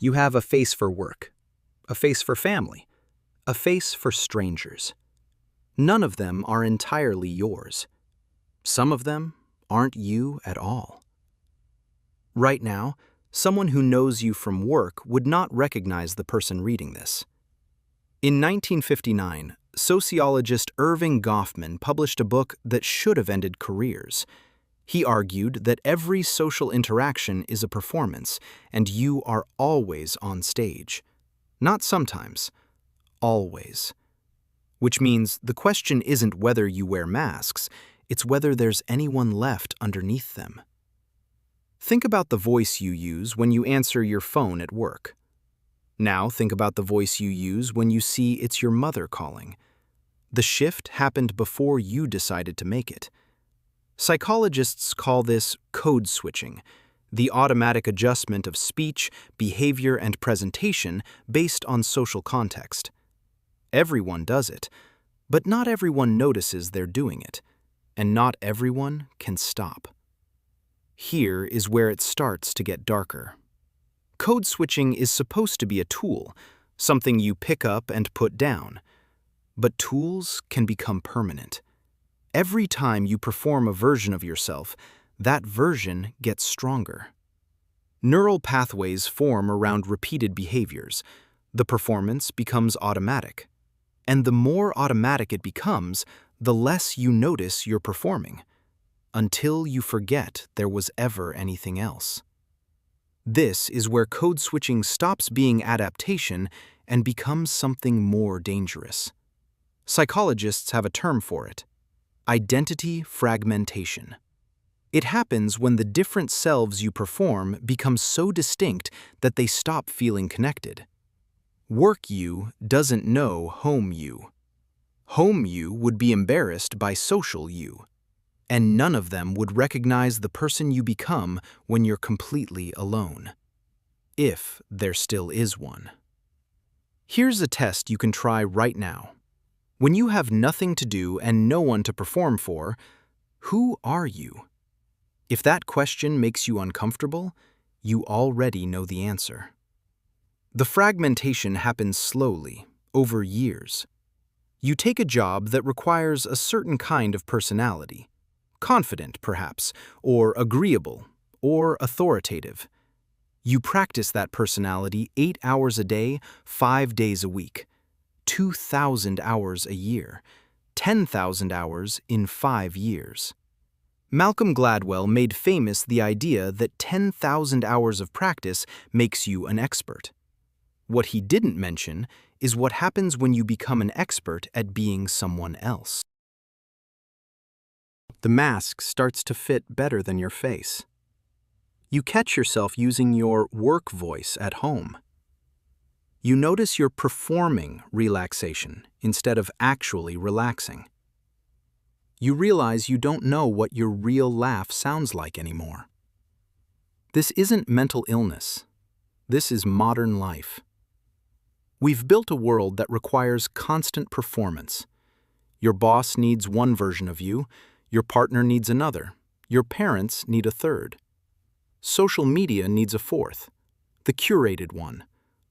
You have a face for work, a face for family, a face for strangers. None of them are entirely yours. Some of them aren't you at all. Right now, someone who knows you from work would not recognize the person reading this. In 1959, sociologist Irving Goffman published a book that should have ended careers. He argued that every social interaction is a performance, and you are always on stage. Not sometimes, always. Which means the question isn't whether you wear masks, it's whether there's anyone left underneath them. Think about the voice you use when you answer your phone at work. Now think about the voice you use when you see it's your mother calling. The shift happened before you decided to make it. Psychologists call this code switching, the automatic adjustment of speech, behavior, and presentation based on social context. Everyone does it, but not everyone notices they're doing it, and not everyone can stop. Here is where it starts to get darker. Code switching is supposed to be a tool, something you pick up and put down. But tools can become permanent. Every time you perform a version of yourself, that version gets stronger. Neural pathways form around repeated behaviors. The performance becomes automatic. And the more automatic it becomes, the less you notice you're performing, until you forget there was ever anything else. This is where code switching stops being adaptation and becomes something more dangerous. Psychologists have a term for it: identity fragmentation. It happens when the different selves you perform become so distinct that they stop feeling connected. Work you doesn't know home you. Home you would be embarrassed by social you. And none of them would recognize the person you become when you're completely alone. If there still is one. Here's a test you can try right now. When you have nothing to do and no one to perform for, who are you? If that question makes you uncomfortable, you already know the answer. The fragmentation happens slowly, over years. You take a job that requires a certain kind of personality. Confident, perhaps, or agreeable, or authoritative. You practice that personality 8 hours a day, 5 days a week, 2,000 hours a year, 10,000 hours in 5 years. Malcolm Gladwell made famous the idea that 10,000 hours of practice makes you an expert. What he didn't mention is what happens when you become an expert at being someone else. The mask starts to fit better than your face. You catch yourself using your work voice at home. You notice you're performing relaxation instead of actually relaxing. You realize you don't know what your real laugh sounds like anymore. This isn't mental illness. This is modern life. We've built a world that requires constant performance. Your boss needs one version of you. Your partner needs another. Your parents need a third. Social media needs a fourth, the curated one,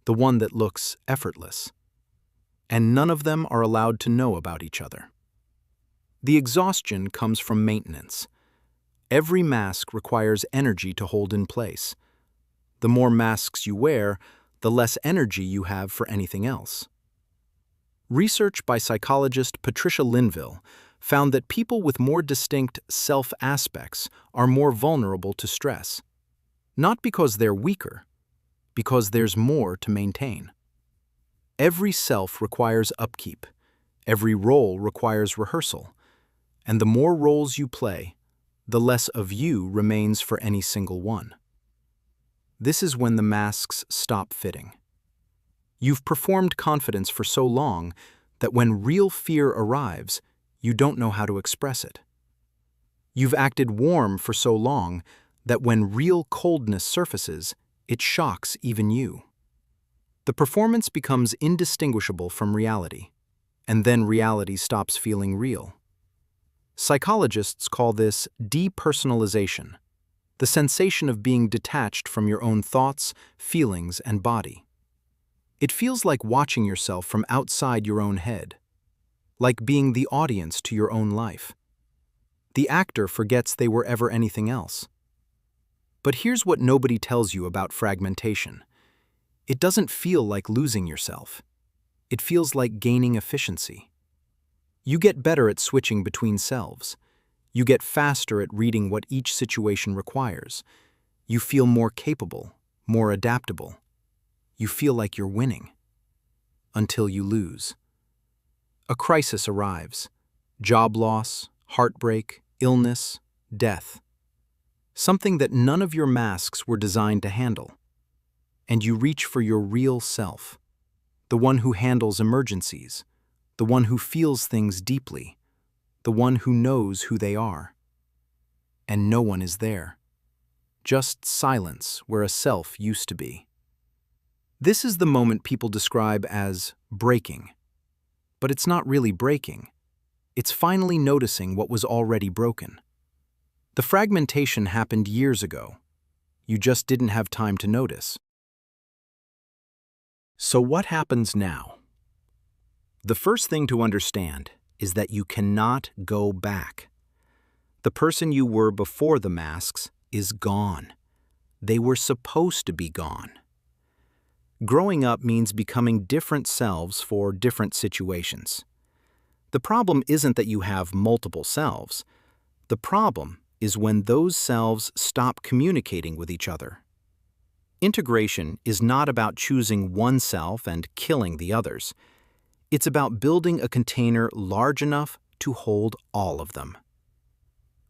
the one that looks effortless. And none of them are allowed to know about each other. The exhaustion comes from maintenance. Every mask requires energy to hold in place. The more masks you wear, the less energy you have for anything else. Research by psychologist Patricia Linville found that people with more distinct self-aspects are more vulnerable to stress. Not because they're weaker, because there's more to maintain. Every self requires upkeep. Every role requires rehearsal. And the more roles you play, the less of you remains for any single one. This is when the masks stop fitting. You've performed confidence for so long that when real fear arrives, you don't know how to express it. You've acted warm for so long that when real coldness surfaces, it shocks even you. The performance becomes indistinguishable from reality, and then reality stops feeling real. Psychologists call this depersonalization. the sensation of being detached from your own thoughts, feelings, and body. It feels like watching yourself from outside your own head, like being the audience to your own life. The actor forgets they were ever anything else. But here's what nobody tells you about fragmentation. It doesn't feel like losing yourself. It feels like gaining efficiency. You get better at switching between selves. You get faster at reading what each situation requires. You feel more capable, more adaptable. You feel like you're winning. Until you lose. A crisis arrives. Job loss, heartbreak, illness, death. Something that none of your masks were designed to handle. And you reach for your real self. The one who handles emergencies. The one who feels things deeply. The one who knows who they are. And no one is there. Just silence where a self used to be. This is the moment people describe as breaking. But it's not really breaking. It's finally noticing what was already broken. The fragmentation happened years ago. You just didn't have time to notice. So what happens now? The first thing to understand is that you cannot go back. The person you were before the masks is gone. They were supposed to be gone. Growing up means becoming different selves for different situations. The problem isn't that you have multiple selves. The problem is when those selves stop communicating with each other. Integration is not about choosing one self and killing the others. It's about building a container large enough to hold all of them.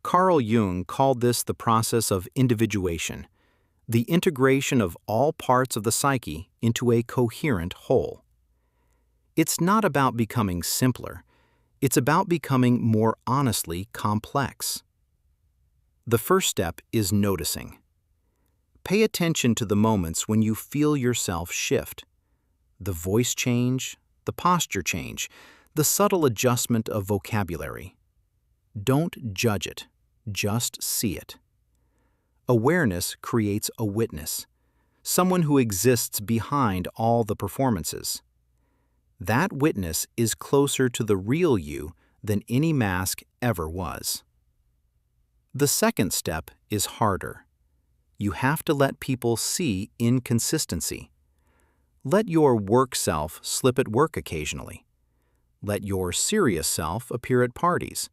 Carl Jung called this the process of individuation, the integration of all parts of the psyche into a coherent whole. It's not about becoming simpler. It's about becoming more honestly complex. The first step is noticing. Pay attention to the moments when you feel yourself shift. The voice change, the posture change, the subtle adjustment of vocabulary. Don't judge it, just see it. Awareness creates a witness, someone who exists behind all the performances. That witness is closer to the real you than any mask ever was. The second step is harder. You have to let people see inconsistency. Let your work self slip at work occasionally. Let your serious self appear at parties.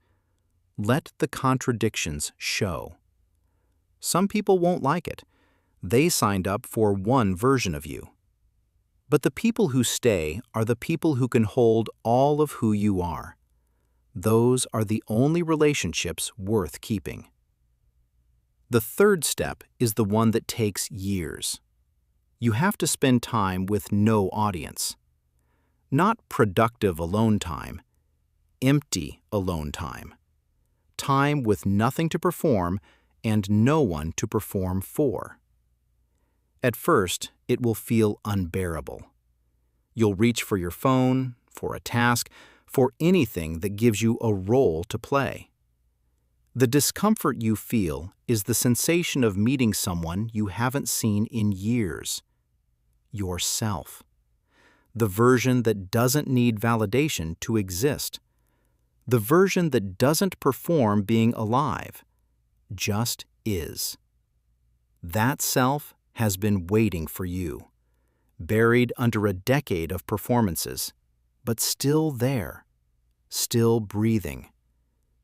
Let the contradictions show. Some people won't like it. They signed up for one version of you. But the people who stay are the people who can hold all of who you are. Those are the only relationships worth keeping. The third step is the one that takes years. You have to spend time with no audience. Not productive alone time, empty alone time. Time with nothing to perform and no one to perform for. At first, it will feel unbearable. You'll reach for your phone, for a task, for anything that gives you a role to play. The discomfort you feel is the sensation of meeting someone you haven't seen in years. Yourself. The version that doesn't need validation to exist. The version that doesn't perform being alive, just is. That self has been waiting for you, buried under a decade of performances, but still there, still breathing,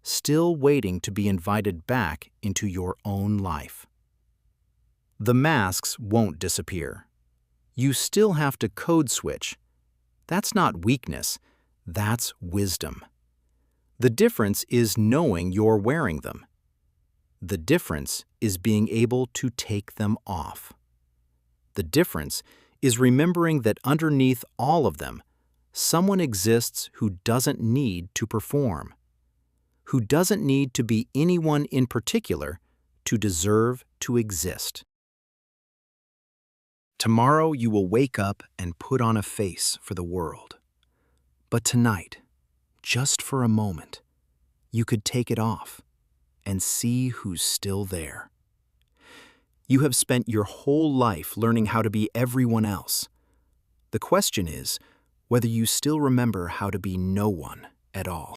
still waiting to be invited back into your own life. The masks won't disappear. You still have to code switch. That's not weakness, that's wisdom. The difference is knowing you're wearing them. The difference is being able to take them off. The difference is remembering that underneath all of them, someone exists who doesn't need to perform, who doesn't need to be anyone in particular to deserve to exist. Tomorrow you will wake up and put on a face for the world. But tonight, just for a moment, you could take it off and see who's still there. You have spent your whole life learning how to be everyone else. The question is whether you still remember how to be no one at all.